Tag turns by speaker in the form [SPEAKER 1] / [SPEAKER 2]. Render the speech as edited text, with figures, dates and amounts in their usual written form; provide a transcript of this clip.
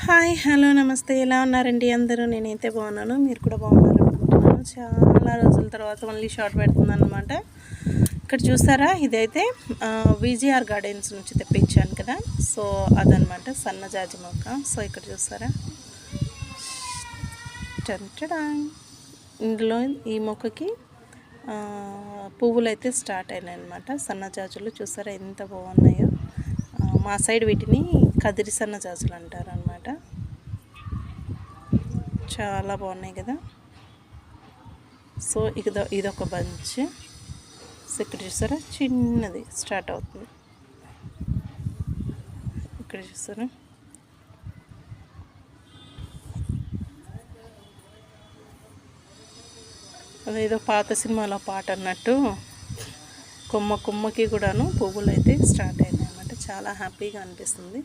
[SPEAKER 1] Hi hello నమస్తే, ఎలా ఉన్నారండి అందరూ? నేనైతే బాగున్నాను, మీరు కూడా బాగున్నారు అనుకుంటున్నాను. చాలా రోజుల తర్వాత మళ్ళీ షార్ట్ పెడుతున్నాను అనమాట. ఇక్కడ చూసారా, ఇదైతే విజిఆర్ గార్డెన్స్ నుంచి తెప్పించాను కదా, సో అదనమాట సన్నజాజి మొక్క. సో ఇక్కడ చూసారా, టంటడా, ఇందులో ఈ మొక్కకి పువ్వులు అయితే స్టార్ట్ అయినాయి అనమాట. సన్నజాజులు చూసారా ఎంత బాగున్నాయో. మా సైడ్ వీటిని కదిరి సన్నజాజులు అంటారు అనమాట. చాలా బాగున్నాయి కదా. సో ఇదొక బంచ్. సో ఇక్కడ చూసారా, చిన్నది స్టార్ట్ అవుతుంది. ఇక్కడ చూసారా, అదేదో పాత సినిమాలో పాట అన్నట్టు కొమ్మకి కూడాను పువ్వులు అయితే స్టార్ట్ అయినాయి అన్నమాట. చాలా హ్యాపీగా అనిపిస్తుంది.